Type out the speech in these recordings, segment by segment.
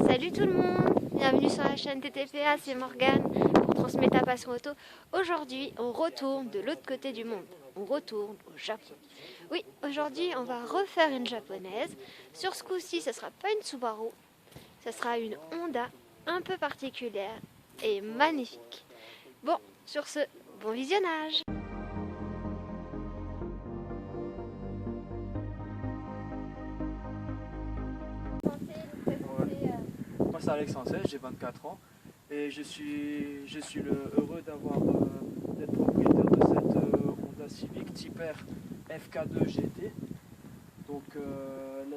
Salut tout le monde, bienvenue sur la chaîne TTPA, c'est Morgane pour transmettre ta passion auto. Aujourd'hui, on retourne de l'autre côté du monde, on retourne au Japon. Oui, aujourd'hui, on va refaire une japonaise. Sur ce coup-ci, ce sera pas une Subaru, ce sera une Honda un peu particulière et magnifique. Bon, sur ce, bon visionnage. Moi c'est Alexandre, j'ai 24 ans et je suis heureux d'être propriétaire de cette Honda Civic Type R FK2 GT. Donc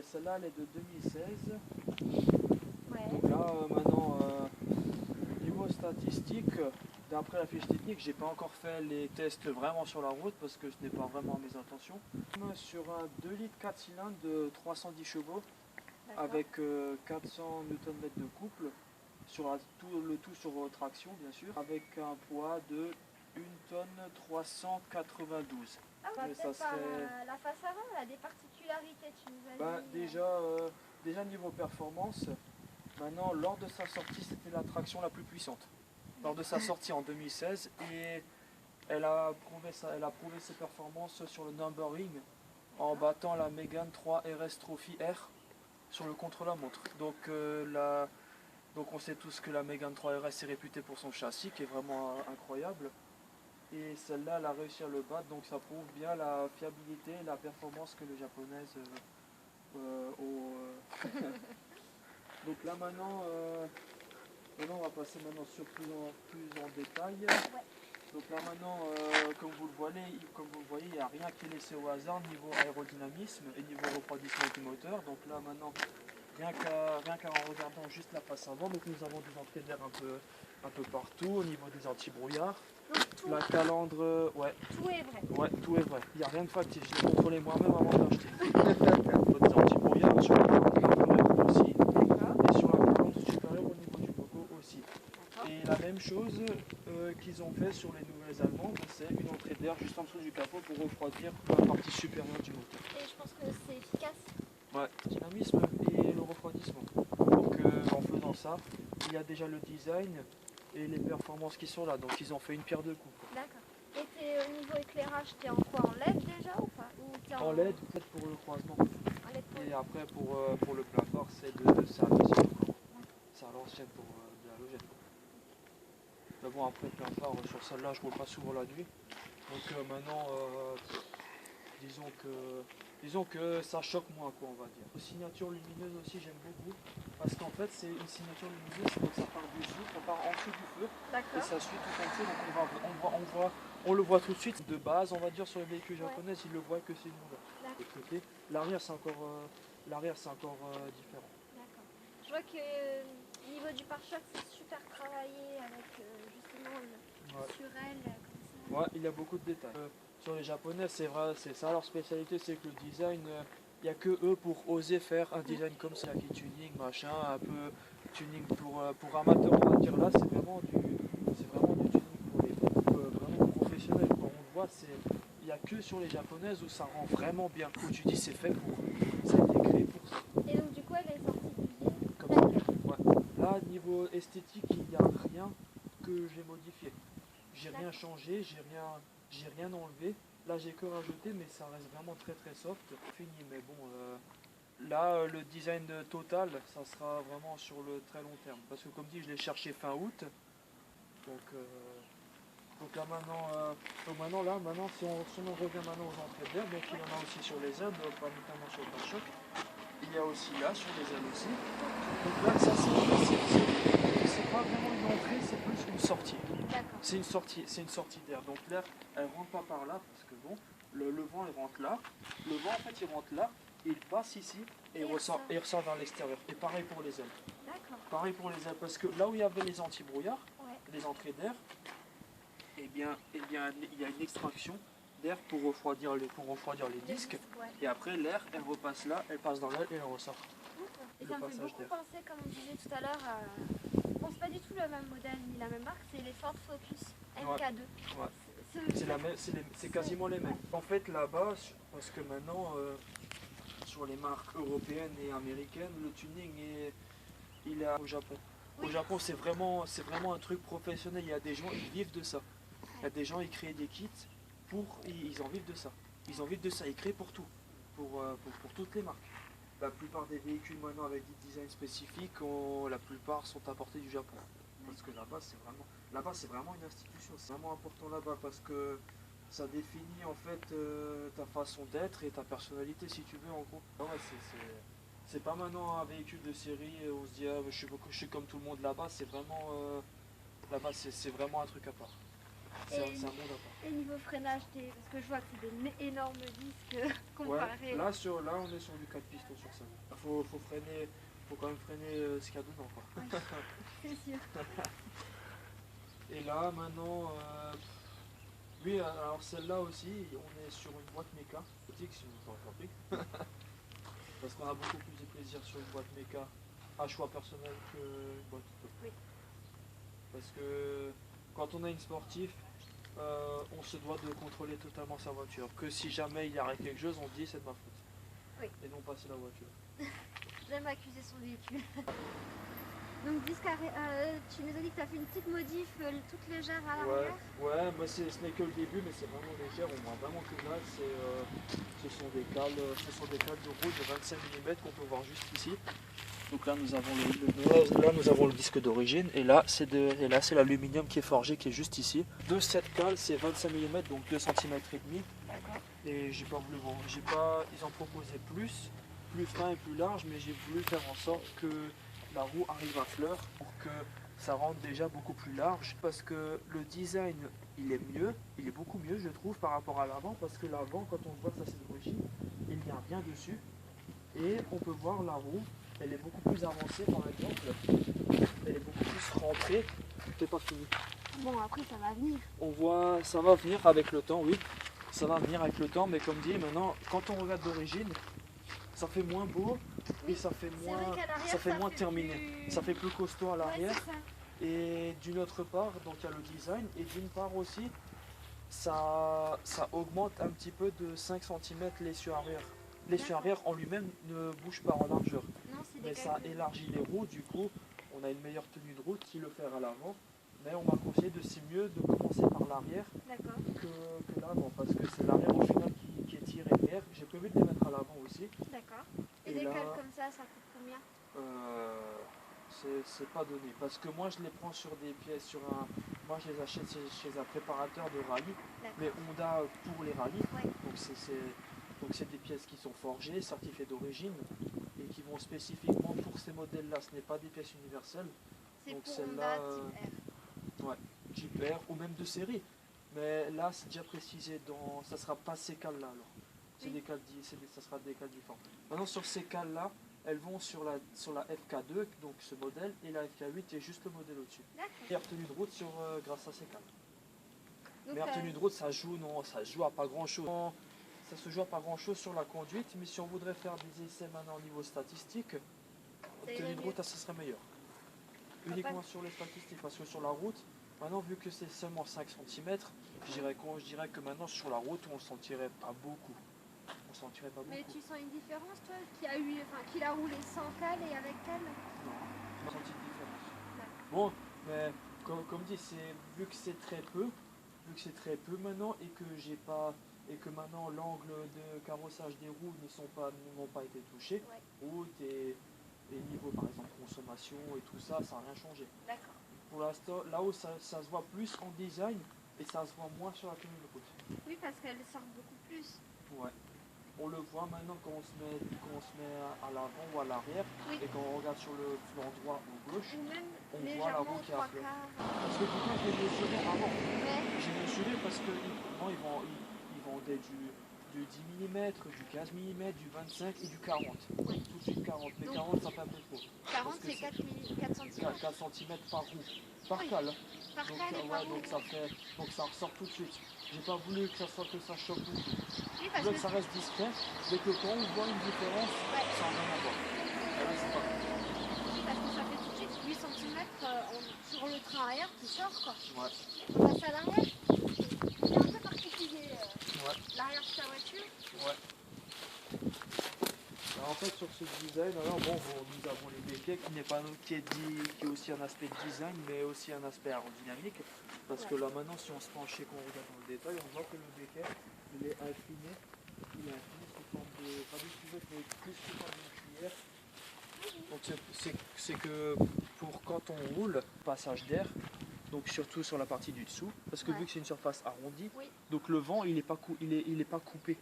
celle-là elle est de 2016. Donc là maintenant niveau statistique, d'après la fiche technique, j'ai pas encore fait les tests vraiment sur la route parce que ce n'est pas vraiment mes intentions. Sur un 2 litres 4 cylindres de 310 chevaux. Avec 400 Nm de couple, le tout sur traction bien sûr, avec un poids de 1 tonne 392. Ah, ça serait... la face avant, elle a des particularités, tu nous as dit. Déjà niveau performance, maintenant lors de sa sortie c'était la traction la plus puissante. Lors de sa sortie en 2016 et elle a prouvé ses performances sur le Nürburgring en battant la Mégane 3 RS Trophy R sur le contre-la-montre. Donc on sait tous que la Mégane 3 RS est réputée pour son châssis qui est vraiment incroyable. Et celle-là, elle a réussi à le battre, donc ça prouve bien la fiabilité et la performance que les japonaises ont. Donc là maintenant, on va passer maintenant sur plus en détail. Donc là maintenant, comme vous le voyez, il n'y a rien qui est laissé au hasard niveau aérodynamisme et niveau refroidissement du moteur. Donc là maintenant, rien qu'en regardant juste la face avant, donc nous avons des entrées d'air un peu partout au niveau des anti-brouillards. La calandre, ouais. Tout est vrai. Ouais, tout est vrai. Il n'y a rien de factice. Je l'ai contrôlé moi-même avant d'acheter. Des anti-brouillards sur la calandre aussi. Et sur la calandre supérieure au niveau du pogo aussi. Et la même chose qu'ils ont fait sur les nouvelles allemandes, c'est une entrée d'air juste en dessous du capot pour refroidir la partie supérieure du moteur. Et je pense que c'est efficace. Ouais, dynamisme et le refroidissement. Donc en faisant ça, il y a déjà le design et les performances qui sont là. Donc ils ont fait une pierre deux coups. D'accord. Et au niveau éclairage, t'es en quoi? En LED déjà ou pas? Ou En LED, peut-être pour le croisement. LED Et après pour le plein phare, c'est à l'ancienne. C'est à l'ancienne pour de l'halogène. Mais bon, après plein phare, sur celle-là, je roule pas souvent la nuit. Donc maintenant, disons que ça choque moins, quoi, on va dire. La signature lumineuse aussi, j'aime beaucoup. Parce qu'en fait, c'est une signature lumineuse, donc ça part du dessous, ça part en dessous du feu. Et ça suit tout en dessous, donc on le voit tout de suite. De base, on va dire, sur les véhicules japonais, ils le voient que c'est une Honda. De côté, l'arrière, c'est encore différent. D'accord. Je vois que au niveau du pare-choc, c'est super travaillé avec justement le surelle comme ça. Ouais, il y a beaucoup de détails. Sur les japonais, c'est vrai, c'est ça leur spécialité, c'est que le design, il n'y a que eux pour oser faire un design comme ça, qui tuning, machin, un peu tuning pour amateurs, on va dire. Là, c'est vraiment du tuning pour vraiment professionnels, quoi. On le voit, il n'y a que sur les japonaises où ça rend vraiment bien. Où tu dis c'est fait pour, ça a été créé pour ça. Et donc du coup, elle est sortie d'usine. Comme ça. Ouais. Là, niveau esthétique, il n'y a rien que j'ai modifié. J'ai rien changé, j'ai rien enlevé. Là j'ai que rajouté, mais ça reste vraiment très très soft. Fini, mais bon, là le design total, ça sera vraiment sur le très long terme. Parce que comme dit, je l'ai cherché fin août. Donc là maintenant, si on revient maintenant aux entrées d'air, donc il y en a aussi sur les ailes, pas notamment sur le pare-choc. Il y a aussi là, sur les ailes aussi. Donc là, ça c'est pas vraiment une entrée, c'est plus une sortie. C'est une sortie d'air. Donc l'air, elle rentre pas par là, parce que bon, le vent il rentre là. Le vent en fait il rentre là, il passe ici et il ressort vers l'extérieur. Et pareil pour les ailes. Pareil pour les ailes, parce que là où il y avait les anti-brouillards, les entrées d'air, eh bien, il y a une extraction d'air pour refroidir les disques. Et après l'air, elle repasse là, elle passe dans l'aile et elle ressort. Et ça me fait beaucoup penser, comme on disait tout à l'heure, bon, c'est pas du tout le même modèle ni la même marque, c'est les Ford Focus MK2. Ouais. C'est quasiment les mêmes. En fait là-bas, parce que maintenant sur les marques européennes et américaines, le tuning il est au Japon. Au Japon, c'est vraiment un truc professionnel. Il y a des gens, ils vivent de ça. Il y a des gens, ils créent des kits ils en vivent de ça. Ils en vivent de ça, ils créent pour tout, pour toutes les marques. La plupart des véhicules maintenant avec des designs spécifiques, la plupart sont apportés du Japon. Parce que là-bas, c'est vraiment une institution. C'est vraiment important là-bas parce que ça définit en fait ta façon d'être et ta personnalité, si tu veux, en gros. Ah ouais, c'est pas maintenant un véhicule de série où on se dit ah, je suis comme tout le monde là-bas. C'est vraiment là-bas, c'est vraiment un truc à part. C'est un monde à part. Et niveau freinage, parce que je vois que c'est des énormes disques comparés. Ouais, là, on est sur du 4 pistons sur ça. Faut freiner, faut quand même freiner ce qu'il y a dedans, quoi. Oui, c'est sûr. Et là, maintenant, oui, alors celle-là aussi, on est sur une boîte méca. Si vous en compris. Parce qu'on a beaucoup plus de plaisir sur une boîte méca à choix personnel qu'une boîte auto. Oui. Parce que quand on a une sportive, on se doit de contrôler totalement sa voiture. Que si jamais il y arrive quelque chose, on dit c'est de ma faute. Oui. Et non pas c'est la voiture. J'aime accuser son véhicule. Donc disque tu nous as dit que tu as fait une petite modif toute légère à l'arrière. Ouais, moi ce n'est que le début, mais c'est vraiment légère, on voit vraiment que là, ce sont des cales de roue de 25 mm qu'on peut voir juste ici. Donc là nous avons le disque d'origine et là c'est l'aluminium qui est forgé qui est juste ici. De cette cale c'est 25 mm donc 2 cm et demi. D'accord. Et j'ai pas voulu ils en proposaient plus fin et plus large, mais j'ai voulu faire en sorte que la roue arrive à fleur pour que ça rende déjà beaucoup plus large parce que le design il est beaucoup mieux je trouve par rapport à l'avant parce que l'avant quand on voit ça c'est d'origine il n'y a rien dessus et on peut voir la roue elle est beaucoup plus avancée par exemple, elle est beaucoup plus rentrée, c'est pas fini. Bon après ça va venir. On voit ça va venir avec le temps, oui, ça va venir avec le temps mais comme dit maintenant quand on regarde d'origine ça fait moins beau et ça fait moins terminé. Ça fait plus costaud à l'arrière. Ouais, et d'une autre part, donc il y a le design et d'une part aussi, ça augmente un petit peu de 5 cm l'essieu arrière. L'essieu arrière en lui-même ne bouge pas en largeur. Non, mais ça élargit les roues, du coup on a une meilleure tenue de route si le faire à l'avant. Mais on m'a conseillé c'est mieux de commencer par l'arrière que l'avant parce que c'est l'arrière au final qui est tiré vert. J'ai prévu de les mettre à l'avant aussi. D'accord. Et des cales comme ça coûte combien? C'est pas donné parce que moi je les prends sur des pièces, moi je les achète chez un préparateur de rallye, mais Honda pour les rallyes. Ouais. Donc c'est des pièces qui sont forgées, certifiées d'origine et qui vont spécifiquement pour ces modèles-là. Ce n'est pas des pièces universelles. C'est pour Honda type R. Ouais, type R ou même de série. Mais là c'est déjà précisé ça sera pas ces cales-là alors. Ça sera des cales différentes. Maintenant sur ces cales-là, elles vont sur la FK2, donc ce modèle, et la FK8 est juste le modèle au-dessus. Meilleure tenue de route grâce à ces cales. Meilleure tenue de route, ça joue à pas grand-chose. Ça se joue à pas grand-chose sur la conduite, mais si on voudrait faire des essais maintenant au niveau statistique, tenue de route, ça serait meilleur. Uniquement sur les statistiques, parce que sur la route, maintenant vu que c'est seulement 5 cm, je dirais que maintenant sur la route, on ne sentirait pas beaucoup. Mais tu sens une différence toi qui l'a roulé sans cale et avec cale? Non, je n'ai pas senti de différence. Bon, mais comme dit, vu que c'est très peu maintenant et que maintenant l'angle de carrossage des roues n'ont pas été touchés, route et niveau par exemple consommation et tout ça, ça n'a rien changé. D'accord. Pour l'instant, là où ça se voit plus en design et ça se voit moins sur la tenue de route. Oui, parce qu'elle sort beaucoup plus. Ouais. On le voit maintenant quand on se met à l'avant ou à l'arrière et quand on regarde sur le flanc droit ou gauche, on voit la roue qui a fleur. Parce que du coup, je l'ai mesuré avant. Ouais. J'ai mesuré parce que ils vendaient du 10 mm, du 15 mm, du 25 et du 40. Ouais. Tout de suite 40, mais 40 ça fait un peu trop. 40 c'est 4 cm. 4 cm par roue, par cale. Donc ça ressort tout de suite. J'ai pas voulu que ça choque beaucoup. Oui, je veux que ça reste discret, dès que quand on voit une différence, ça n'a rien à voir. Et là, c'est pas oui, parce que ça fait tout de suite 8 cm sur le train arrière qui sort quoi. Ouais. On passe à l'arrière. C'est un peu particulier l'arrière de ta voiture. Ouais. Alors, en fait, sur ce design, alors, bon, nous avons les béquets qui est aussi un aspect de design, mais aussi un aspect aérodynamique. Parce que là, maintenant, si on se penche et qu'on regarde dans le détail, on voit que le béquet, il est incliné. Il est incliné sous forme de, pas du cuvette, mais plus sous forme d'une cuillère. Donc, c'est que pour quand on roule, passage d'air, donc surtout sur la partie du dessous, parce que vu que c'est une surface arrondie, donc le vent, il n'est pas, il est pas coupé.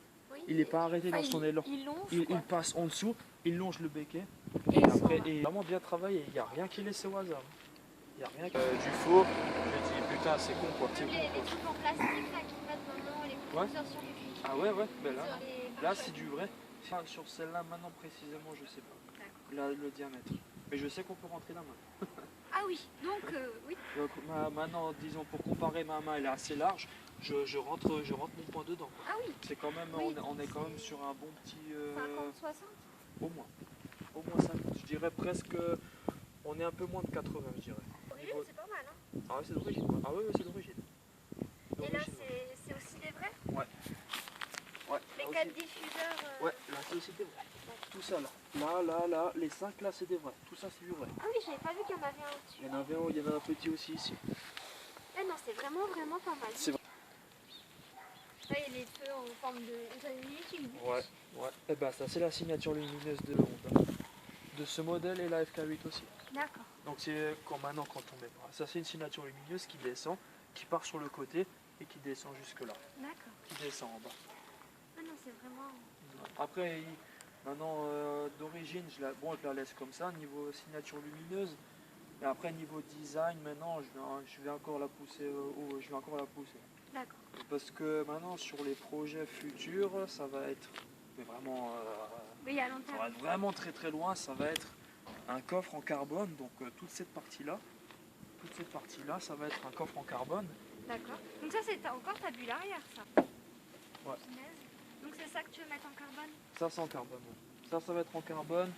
Il n'est pas arrêté dans son élan. Il passe en dessous, il longe le béquet. Et après, et vraiment bien travaillé. Il n'y a rien qui est laissé au hasard. Il n'y a rien du faux. Je dis putain, c'est con quoi. Même les trucs en plastique là, qui mettent maintenant les compresseurs sur les cuisses. Ah ouais, ben là c'est du vrai. Sur celle-là, maintenant précisément, je sais pas. Là, le diamètre. Mais je sais qu'on peut rentrer la main. Ah oui, donc oui. Donc maintenant, disons, pour comparer, ma main elle est assez large. Je rentre mon poing dedans. Ah oui. C'est quand même, on est quand même sur un bon petit. 50, 60 Au moins 50. Je dirais presque. On est un peu moins de 80, je dirais. D'origine, c'est pas mal. Hein. Ah ouais, c'est d'origine. Ah ouais, c'est d'origine. Et là, c'est aussi des vrais? Ouais. Les 4 diffuseurs. Ouais, là c'est aussi des vrais. Tout ça là, les 5 là c'est des vrais. Tout ça c'est du vrai. Ah oui, j'avais pas vu qu'il y en avait un au-dessus. Il y en avait un petit aussi ici. Eh non, c'est vraiment pas mal. C'est vrai. Là, il y a les feux en forme de. Ouais. Et bah ça c'est la signature lumineuse de Honda. De ce modèle et la FK8 aussi. D'accord. Donc c'est comme maintenant quand on met pas. Ça c'est une signature lumineuse qui descend, qui part sur le côté et qui descend jusque là. D'accord. Qui descend en bas. Ah non, c'est vraiment. Après, maintenant d'origine, je la laisse comme ça, niveau signature lumineuse. Et après, niveau design, maintenant, je vais encore la pousser haut. Je vais encore la pousser. D'accord. Parce que maintenant, sur les projets futurs, ça va être mais vraiment, Oui, à long terme. ça va être vraiment très très loin. Ça va être un coffre en carbone. Donc toute cette partie-là, ça va être un coffre en carbone. D'accord. Donc ça, c'est encore ta bulle arrière, ça. Ouais. Donc c'est ça que tu veux mettre en carbone? Ça, c'est en carbone. Ça va être en carbone.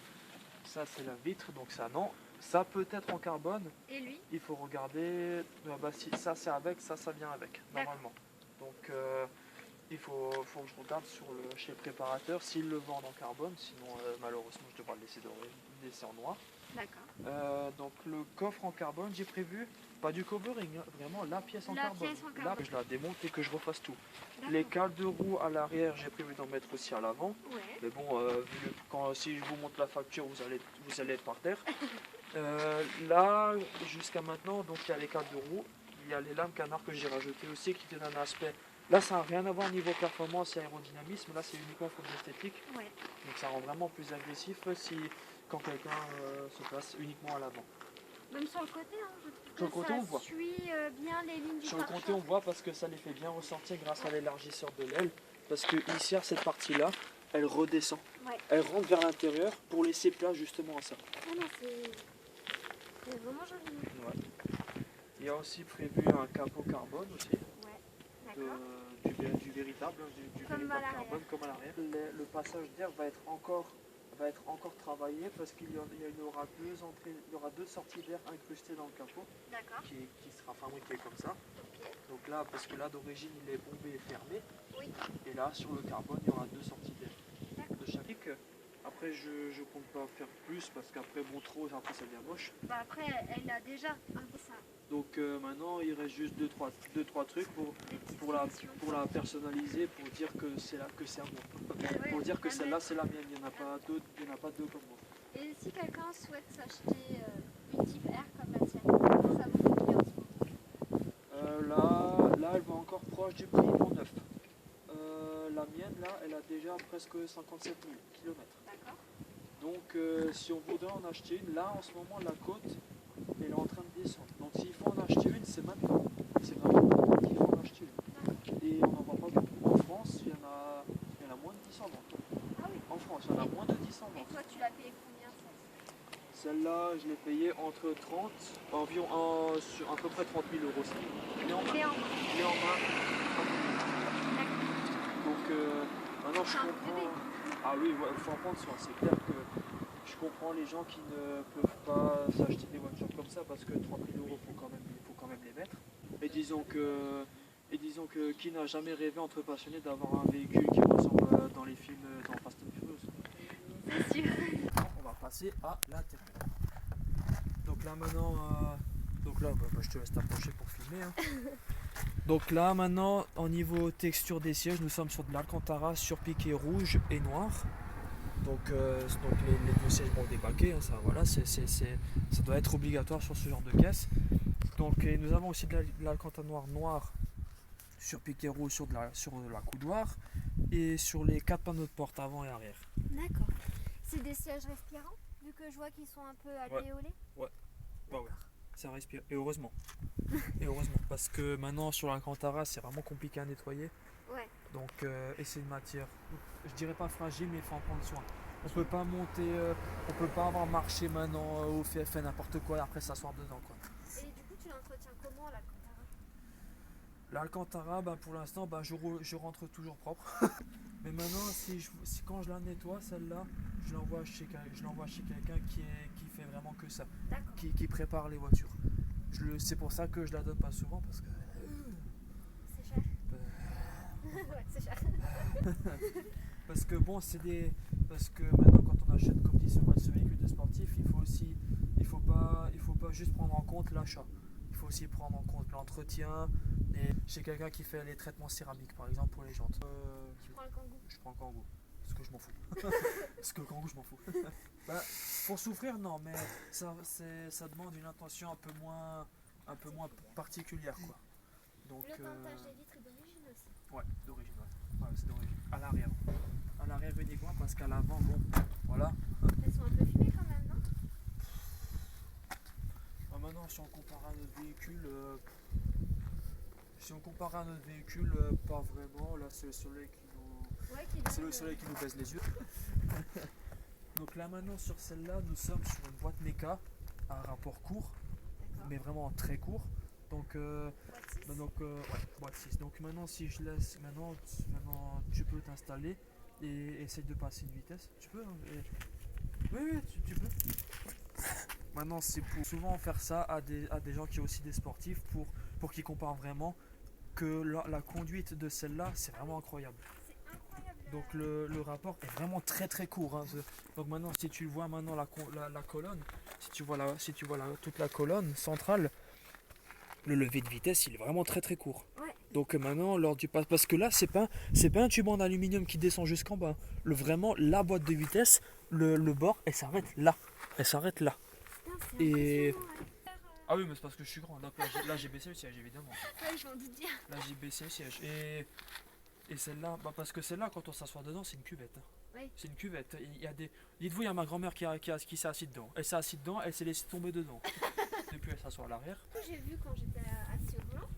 Ça, c'est la vitre. Donc ça, non. Ça peut être en carbone. Et lui? Il faut regarder. Si ça, c'est avec. Ça vient avec, normalement. Donc il faut que je regarde chez le préparateur s'ils le vendent en carbone. Sinon, malheureusement, je devrais le laisser en noir. D'accord. Donc le coffre en carbone, j'ai prévu. Pas du covering, hein, vraiment la pièce en carbone. Là, je la démonte et que je refasse tout. Les cales de roue à l'arrière, j'ai prévu d'en mettre aussi à l'avant. Ouais. Mais bon, si je vous montre la facture, vous allez être par terre. Là, jusqu'à maintenant, donc il y a les cales de roue, il y a les lames canards que j'ai rajoutées aussi qui donnent un aspect. Là, ça n'a rien à voir au niveau performance et aérodynamisme. Là, c'est uniquement pour l'esthétique. Ouais. Donc ça rend vraiment plus agressif quand quelqu'un se place uniquement à l'avant. Même sur le côté, hein, je trouve sur le côté, on voit. Suit bien les lignes du Sur le côté, on voit parce que ça les fait bien ressortir grâce à l'élargisseur de l'aile. Parce que ici, à cette partie-là, elle redescend. Ouais. Elle rentre vers l'intérieur pour laisser place justement à ça. Ah non, c'est vraiment joli. Ouais. Il y a aussi prévu un capot carbone aussi. Ouais. D'accord. Du véritable, du Comme véritable à l'arrière. carbone comme à l'arrière. Le passage d'air va être encore travaillé parce qu'il y aura deux sorties d'air incrustées dans le capot D'accord. qui sera fabriqué comme ça. Ok. Donc là, parce que là d'origine il est bombé et fermé. Oui. Et là sur le carbone il y aura deux sorties d'air de chaque. Après je compte pas faire plus parce qu'après bon trop après ça devient moche. Bah après elle a déjà un dessin. Donc maintenant il reste juste deux trois trucs pour la personnaliser, pour dire que c'est à moi. Pour dire que celle-là c'est la mienne, il n'y en a pas deux comme moi. Et si quelqu'un souhaite s'acheter une Type R comme la tienne, ça vaut combien en ce moment? Là elle va encore proche du prix pour neuf. La mienne là elle a déjà presque 57 000 km. D'accord. Donc si on voudrait en acheter une, là en ce moment la côte elle est en train de descendre. Donc s'il faut en acheter une, c'est maintenant. C'est vraiment maintenant qu'il faut en acheter une. Et on n'en voit pas beaucoup. En France, il y en a moins de 10 en vente. Ah oui. En France, il y en a moins de 10 en Et vente. toi tu l'as payé combien Celle-là, je l'ai payée entre 30, environ sur à peu près 30 000 euros. Clé en main. Clé en main. Donc maintenant je comprends. Ah oui, il faut en prendre soin. C'est clair que je comprends les gens qui ne peuvent pas s'acheter des voitures comme ça parce que 30 000 euros, il faut quand même les mettre. Et disons que qui n'a jamais rêvé entre passionnés d'avoir un véhicule qui ressemble dans les films dans Fast and Furious. C'est sûr. passer à l'intérieur. Donc là maintenant, je te laisse t'approcher pour filmer. Hein. Donc là maintenant, au niveau texture des sièges, nous sommes sur de l'Alcantara surpiqué rouge et noir. Donc les deux sièges vont débaquer, hein, ça, voilà, ça doit être obligatoire sur ce genre de caisse. Donc nous avons aussi de l'Alcantara noir surpiqué rouge sur la coudoir et sur les 4 panneaux de porte avant et arrière. D'accord. C'est des sièges respirants, vu que je vois qu'ils sont un peu alvéolés. Ouais, ça respire. Et heureusement. Parce que maintenant sur l'Alcantara, c'est vraiment compliqué à nettoyer. Ouais. Donc, et c'est une matière, je dirais pas fragile, mais il faut en prendre soin. On peut pas monter, on peut pas avoir marché maintenant ou fait n'importe quoi et après s'asseoir dedans, quoi. Et du coup, tu l'entretiens comment l'Alcantara? L'Alcantara, pour l'instant, je rentre toujours propre. Mais maintenant, quand je la nettoie, celle-là, je l'envoie chez quelqu'un qui fait vraiment que ça, qui prépare les voitures. C'est pour ça que je la donne pas souvent parce que. C'est cher. Ouais, c'est cher. Parce que parce que maintenant quand on achète comme dit ce véhicule de sportif, il faut pas juste prendre en compte l'achat. Il faut aussi prendre en compte l'entretien et chez quelqu'un qui fait les traitements céramiques par exemple pour les jantes. Tu prends le Kangoo? Je prends le Kangoo parce que je m'en fous. Parce que le Kangoo je m'en fous. Pour souffrir non, mais ça demande une intention un peu moins particulière quoi. Donc, le tentage des vitres est d'origine aussi. Ouais, d'origine, ouais. Ouais, c'est d'origine. À l'arrière. À l'arrière uniquement parce qu'à l'avant, bon, voilà. Elles sont un peu fumées quand même, non? Maintenant, si on compare à notre véhicule, pas vraiment. Là, c'est le soleil qui nous baise les yeux. Donc là, maintenant, sur celle-là, nous sommes sur une boîte méca à un rapport court, mais vraiment très court. Donc, boîte 6. Donc maintenant, si je laisse, maintenant tu peux t'installer et essayer de passer une vitesse. Tu peux, hein, oui, tu peux. Maintenant, c'est pour souvent faire ça à des gens qui ont aussi des sportifs pour qu'ils comparent vraiment que la conduite de celle-là, c'est vraiment incroyable. Donc le rapport est vraiment très très court. Hein. Donc maintenant, si tu vois maintenant la colonne, si tu vois toute la colonne centrale. Le lever de vitesse, il est vraiment très très court. Ouais. Donc maintenant, lors du pass, parce que là, c'est pas un tube en aluminium qui descend jusqu'en bas. Vraiment, la boîte de vitesse, le bord, elle s'arrête là. Putain, et ah oui, mais c'est parce que je suis grand. Donc là, j'ai baissé le siège évidemment. Ouais, je m'en doute bien. Là, j'ai baissé le siège et celle-là, parce que celle-là, quand on s'assoit dedans, c'est une cuvette. Oui. C'est une cuvette. Dites-vous, il y a ma grand-mère qui s'est assise dedans. Elle s'est assise dedans, elle s'est laissée tomber dedans. Depuis, elle s'assoit à l'arrière. J'ai vu quand j'étais assis au volant.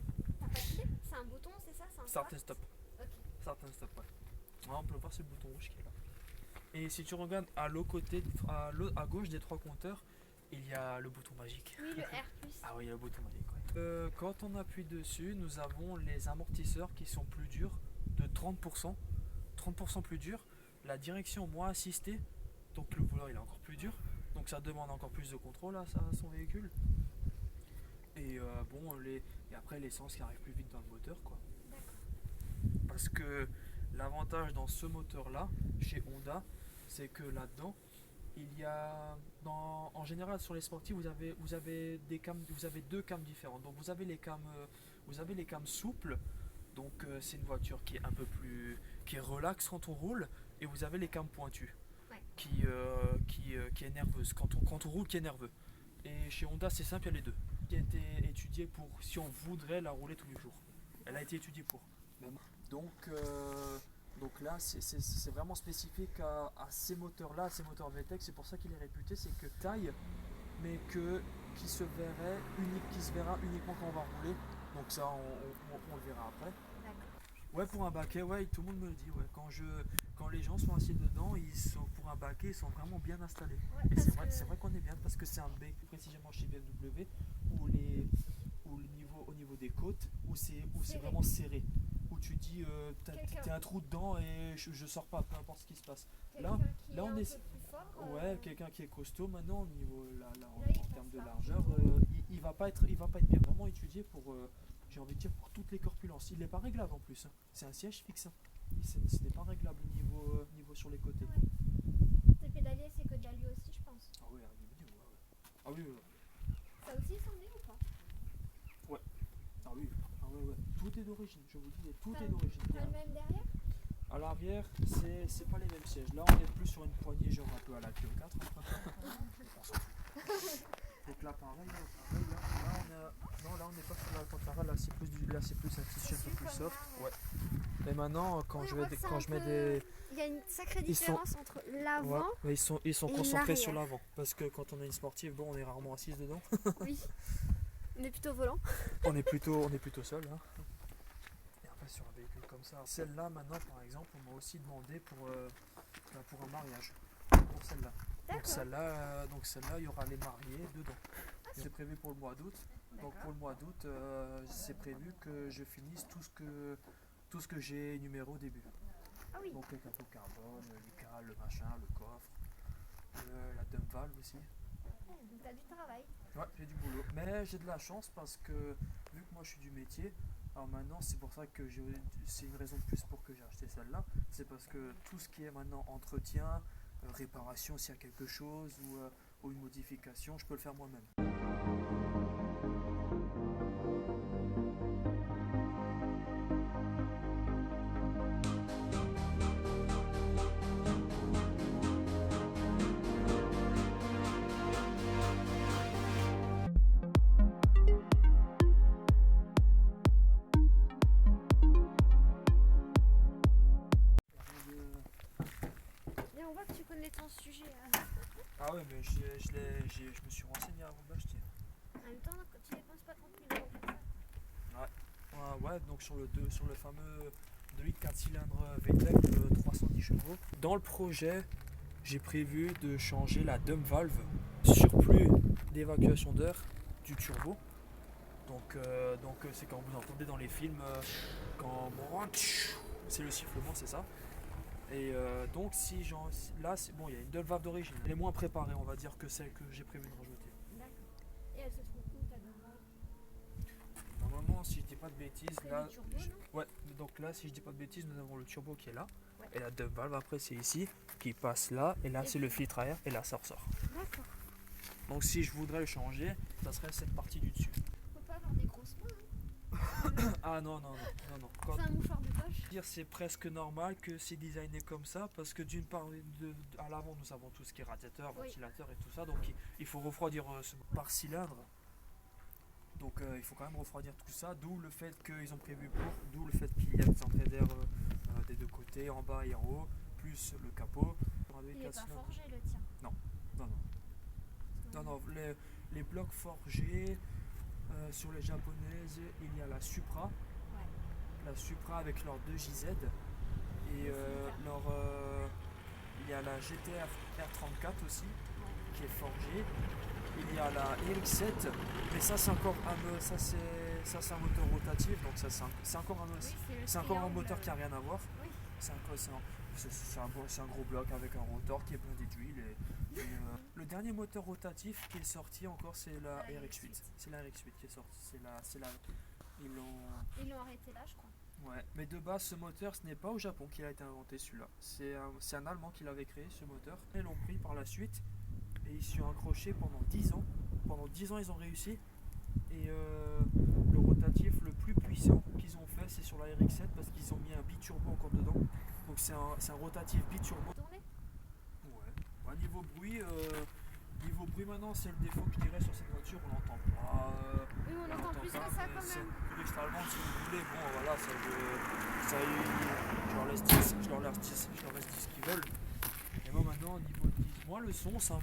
T'as pas cliqué? C'est un bouton, c'est ça? Start and stop. Ok. Start and stop, ouais. On peut voir ce bouton rouge qui est là. Et si tu regardes à gauche des 3 compteurs, il y a le bouton magique. Oui, le R+. Ah oui, il y a le bouton magique, ouais. Quand on appuie dessus, nous avons les amortisseurs qui sont plus durs de 30%. 30% plus durs. La direction moins assistée, donc le volant il est encore plus dur. Donc ça demande encore plus de contrôle à son véhicule. Et et après l'essence qui arrive plus vite dans le moteur quoi. Parce que l'avantage dans ce moteur là, chez Honda, c'est que là-dedans, il y a en général sur les sportifs vous avez deux cames différentes. Donc vous avez les cames souples. Donc c'est une voiture qui est un peu plus qui est relax quand on roule et vous avez les cames pointues. Qui est nerveuse quand on roule qui est nerveux. Et chez Honda c'est simple, il y a les deux. Qui a été étudiée pour si on voudrait la rouler tous les jours. Elle a été étudiée pour. Donc là c'est vraiment spécifique à ces moteurs là, ces moteurs VTEC, c'est pour ça qu'il est réputé, c'est que taille mais qui se verra uniquement quand on va rouler. Donc ça on le verra après. Ouais, pour un baquet, ouais, tout le monde me le dit. Ouais. Quand les gens sont assis dedans, pour un baquet, ils sont vraiment bien installés. Ouais, et c'est vrai qu'on est bien parce que c'est un bec précisément chez BMW où au niveau des côtes où c'est vraiment serré. Où tu dis t'as un trou dedans et je sors pas, peu importe ce qui se passe. Là on est ouais, quelqu'un qui est costaud maintenant au niveau en termes de largeur, il va pas être bien vraiment étudié pour j'ai envie de dire pour toutes les corpulences. Il n'est pas réglable en plus. C'est un siège fixe. Ce n'est pas réglable niveau sur les côtés. Tes pédaliers, c'est que de l'alu aussi, je pense. d'origine, je vous dis, tout est d'origine. Le même derrière? À l'arrière, c'est pas les mêmes sièges. Là, on est plus sur une poignée, genre un peu à la Q4. On s'en fout. Donc là, pareil, là, on n'est pas sur la Alcantara, là, c'est plus un tissu un peu plus soft. Ouais. Et maintenant, quand je mets des... Il y a une sacrée différence entre l'avant. Ouais, mais ils sont et concentrés l'arrière. sur l'avant. Parce que quand on est une sportive, bon, on est rarement assise dedans. Oui. On est plutôt volant. on est plutôt seul. Hein. Et après, sur un véhicule comme ça. Celle-là, maintenant, par exemple, on m'a aussi demandé pour un mariage. Pour celle-là. Donc celle-là, il y aura les mariés dedans. C'est prévu pour le mois d'août. Donc pour le mois d'août, c'est prévu que je finisse tout ce que j'ai énuméré au début. Ah oui. Donc le capot carbone, les cales, le machin, le coffre, la dump valve aussi. Donc t'as du travail. Ouais, j'ai du boulot. Mais j'ai de la chance parce que vu que moi je suis du métier, alors maintenant c'est pour ça que c'est une raison de plus pour que j'ai acheté celle-là. C'est parce que tout ce qui est maintenant entretien, réparation s'il y a quelque chose ou une modification, je peux le faire moi-même. Et on voit que tu connais ton sujet. Ah ouais, mais je me suis renseigné avant de l'acheter. En même temps, tu dépenses pas 30 000 € pour ça. Ouais, donc sur le fameux 2 litres 4 cylindres VTEC de 310 chevaux. Dans le projet, j'ai prévu de changer la dump valve surplus d'évacuation d'air du turbo. Donc c'est quand vous entendez dans les films quand c'est le sifflement, c'est ça. Et donc là c'est bon, il y a une dump valve d'origine. Elle est moins préparée, on va dire, que celle que j'ai prévu de rajouter. D'accord. Et elle se trouve où ta dump valve? Normalement, si je dis pas de bêtises, C'est là, le turbo, non? ouais, donc là, si je dis pas de bêtises, nous avons le turbo qui est là, Ouais. et la dump valve après c'est ici, qui passe là, et là Et c'est le filtre à air, et là ça ressort. D'accord. Donc si je voudrais le changer, ça serait cette partie du dessus. Faut pas avoir des grosses mains. Ah non. Quand C'est un mouchoir de poche. dire c'est presque normal que c'est designé comme ça, parce que d'une part, à l'avant nous avons tout ce qui est radiateur, Oui. ventilateur et tout ça, donc il faut refroidir par cylindre. Donc il faut quand même refroidir tout ça, d'où le fait qu'ils ont prévu d'où le fait qu'il y a des entrées d'air des deux côtés, en bas et en haut, plus le capot. Il est pas forgé le tien. Non, les blocs forgés, sur les japonaises, il y a la Supra. Ouais. La Supra avec leurs 2 JZ. Et il y a la GTR R34 aussi, qui est forgée. Il y a la RX7, mais ça c'est encore un moteur rotatif, donc ça c'est encore un moteur qui n'a rien à voir. Oui. C'est un gros bloc avec un rotor qui est blindé d'huile. Le dernier moteur rotatif qui est sorti encore, c'est la RX8. C'est la RX8 qui est sortie. Ils l'ont arrêté là, je crois. Ouais, mais de base, ce moteur, ce n'est pas au Japon qu'il a été inventé celui-là. C'est un Allemand qui l'avait créé, ce moteur. Ils l'ont pris par la suite et ils s'y sont accrochés pendant 10 ans. Pendant 10 ans, ils ont réussi. Et le rotatif le plus puissant qu'ils ont fait, c'est sur la RX7 parce qu'ils ont mis un biturbo encore dedans. Donc c'est un rotatif biturbo. Tourner? Ouais. Ouais, niveau bruit maintenant, c'est le défaut que je dirais sur cette voiture. On n'entend pas. Oui, on entend plus que ça quand même. Extrêmement, si vous voulez, bon voilà, je leur laisse 10 ce qu'ils veulent. Et moi maintenant, au niveau de 10, moi le son, ça me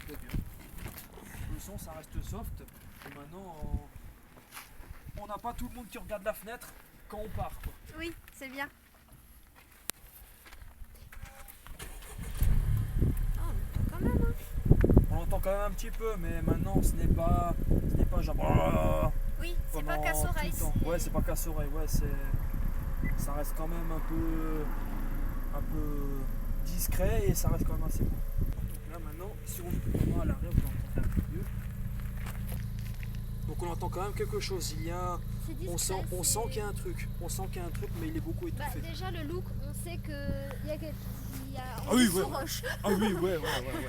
plaît bien. Le son, ça reste soft. Et maintenant, on n'a pas tout le monde qui regarde la fenêtre quand on part, quoi. Oui, c'est bien. Quand même, hein. On l'entend quand même un petit peu, mais maintenant, ce n'est pas genre. Oui, c'est pas casse-oreille. Ouais, c'est pas casse-oreille, ouais, ça reste quand même un peu discret et ça reste quand même assez bon. Donc là maintenant, si on va à l'arrière, vous entendez un peu mieux. Donc on entend quand même quelque chose. On sent qu'il y a un truc. Mais il est beaucoup étouffé. Déjà le look, on sait qu'il y a Ah oui, ouais. roche. Ah oui, ouais,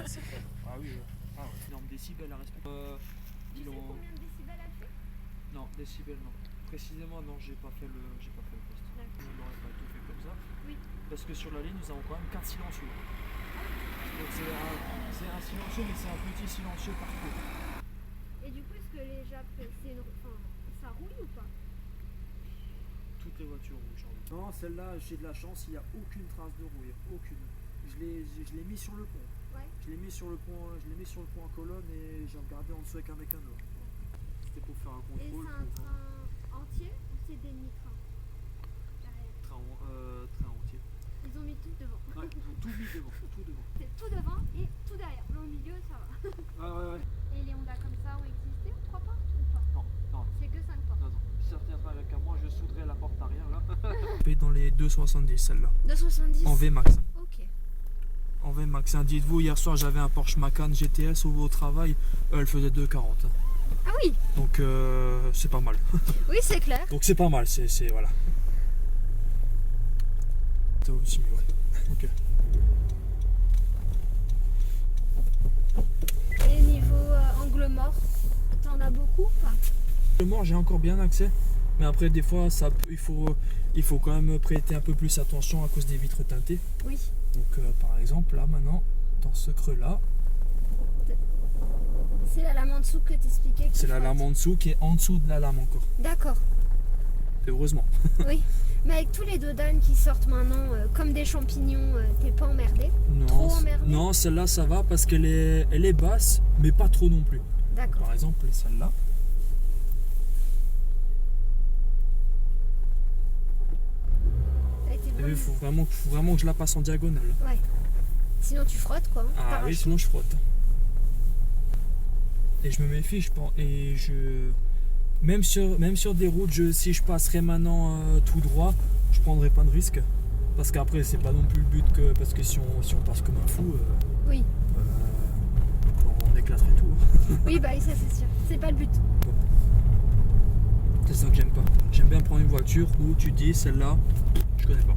c'est clair. Ah oui, ouais. Ah ouais, norme décibels à respecter. Tu sais combien de décibels elle fait? Non, décibels non. précisément, non, j'ai pas fait le test. D'accord. On n'aurait pas tout fait comme ça. Oui. Parce que sur la ligne, nous avons quand même 4 silencieux. Donc c'est un silencieux, mais c'est un petit silencieux parcours. Et du coup, est-ce que les Jap, ça rouille ou pas? Toutes les voitures rouges. Non, celle-là, j'ai de la chance, il n'y a aucune trace de rouille, aucune. Je l'ai mis sur le pont. Ouais. Je l'ai mis sur le pont en colonne et j'ai regardé en dessous avec un mécano. C'était pour faire un Et contrôle. c'est un train entier ou c'est des demi-trains derrière? Train entier. Ils ont mis tout devant. Ouais, ils ont tout mis devant, tout devant. C'est tout devant et tout derrière. Mais au milieu, ça va. Ouais. Et les Honda comme ça ont existé 3 portes ou pas? Non. C'est que 5 portes. Non. Si ça retient pas avec un moi, je souderai la porte arrière là. Dans les 2,70 celle-là. 270 En VMAX. Ok. En VMAX. Hein, dites-vous, hier soir j'avais un Porsche Macan GTS au travail, elle faisait 2,40. Ah oui. Donc c'est pas mal. Oui, c'est clair. Donc c'est pas mal, c'est voilà. Ça va aussi mieux, ouais. Ok. Et niveau angle mort, t'en as beaucoup ou pas? Le mort, j'ai encore bien accès, mais après des fois il faut quand même prêter un peu plus attention à cause des vitres teintées. Oui. Donc par exemple là maintenant, dans ce creux là, c'est la lame en dessous que t'expliquais. c'est la lame en dessous qui est en dessous de la lame encore. D'accord. Heureusement. Oui. Mais avec tous les dodanes qui sortent maintenant comme des champignons, t'es pas emmerdé? Trop emmerdé? Non, celle-là ça va parce elle est basse, mais pas trop non plus. D'accord. Par exemple celle-là. Il faut vraiment que je la passe en diagonale. Ouais. Sinon tu frottes quoi. Ah oui, sinon je frotte. Et je me méfie, je pense. Et même sur des routes, si je passerais maintenant tout droit, je prendrais pas de risque. Parce qu'après, c'est pas non plus le but parce que si on passe comme un fou, oui. On éclaterait tout. Oui, bah ça c'est sûr. C'est pas le but. C'est ça que j'aime pas. J'aime bien prendre une voiture où tu dis celle-là, je connais pas.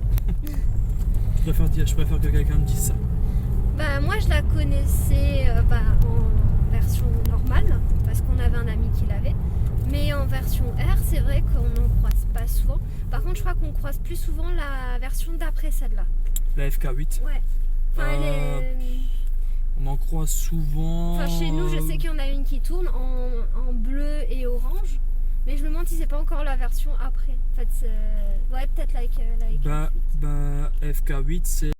je préfère que quelqu'un me dise ça. Bah moi je la connaissais en version normale parce qu'on avait un ami qui l'avait. Mais en version R, c'est vrai qu'on n'en croise pas souvent. Par contre, je crois qu'on croise plus souvent la version d'après celle-là. La FK8. Ouais. Enfin, on en croise souvent. Enfin, chez nous, je sais qu'il y en a une qui tourne en bleu et orange. Mais je me demande si c'est pas encore la version après. En fait, ouais, peut-être la FK8, c'est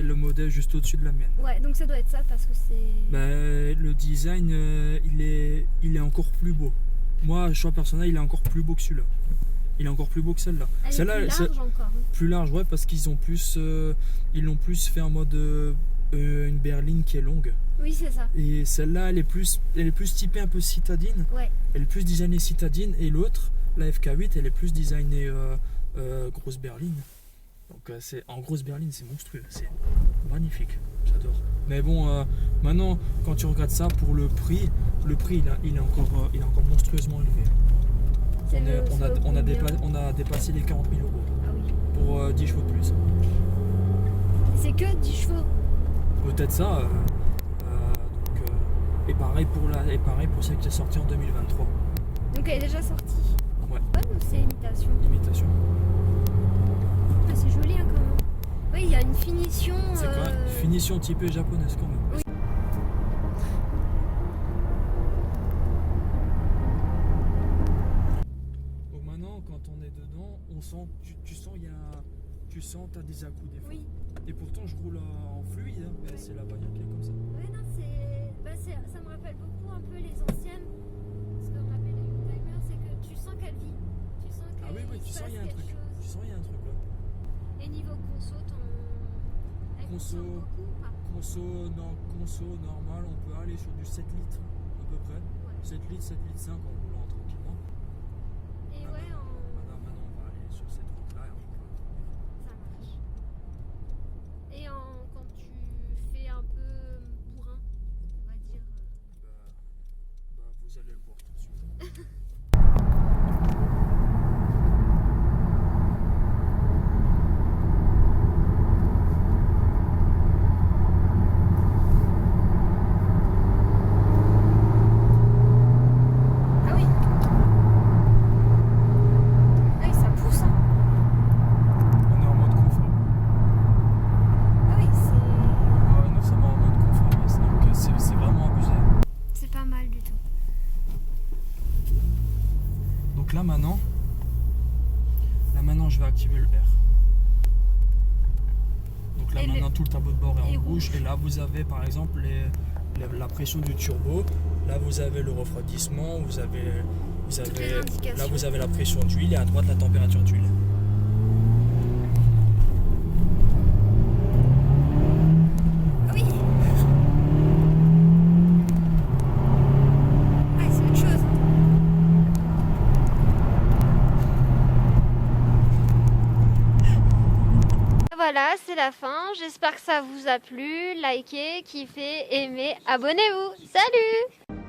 le modèle juste au-dessus de la mienne. Ouais, donc ça doit être ça parce que c'est... Le design, il est encore plus beau. Moi, choix personnel, il est encore plus beau que celui-là. Il est encore plus beau que celle-là. Celle-là, plus large encore. Plus large, ouais, parce qu'ils ont plus, ils l'ont plus fait en mode une berline qui est longue. Oui, c'est ça. Et celle-là, elle est plus typée un peu citadine. Ouais. Elle est plus designée citadine. Et l'autre, la FK8, elle est plus designée grosse berline. Donc en grosse berline, c'est monstrueux. C'est magnifique. J'adore. Mais bon, maintenant, quand tu regardes ça, pour le prix, il est encore monstrueusement élevé. On a dépassé les 40 000 euros. Ah oui. Pour 10 chevaux de plus. C'est que 10 chevaux. Peut-être ça. Et pareil pour celle qui est sortie en 2023. Donc elle est déjà sortie. Ouais. Bonne ou c'est imitation? Imitation. Ah, c'est joli hein, quand même. Oui, il y a une finition. C'est quoi? Finition typée japonaise quand même. Oui. Donc maintenant, quand on est dedans, on sent, tu sens, t'as des à-coups des fois. Oui. Et pourtant, je roule en fluide, hein, mais c'est la bagnole qui est comme ça. Ouais, non, ça me rappelle beaucoup un peu les anciennes. Ce qu'on appelle les youngtimers, c'est que tu sens qu'elle vit. Tu sens qu'elle Oui, tu sens il y a un truc. Tu sens il y a un truc là. Et niveau conso, elle consomme beaucoup ou pas? Conso normal, on peut aller sur du 7 litres à peu près. Ouais. 7 litres, 7 litres 5 en roulant tranquillement. Et maintenant, on va aller sur cette route-là et on va ça marche. Et quand tu fais un peu bourrin, on va dire. Vous allez le voir tout de suite. maintenant je vais activer le R. Donc là Et maintenant tout le tableau de bord est et en rouge. Et là vous avez par exemple la pression du turbo. Là vous avez le refroidissement, Toutes les indications. là vous avez la pression d'huile et à droite la température d'huile. Oui. Ah, c'est autre chose. Voilà, c'est la fin. J'espère que ça vous a plu. Likez, kiffez, aimez, abonnez-vous. Salut!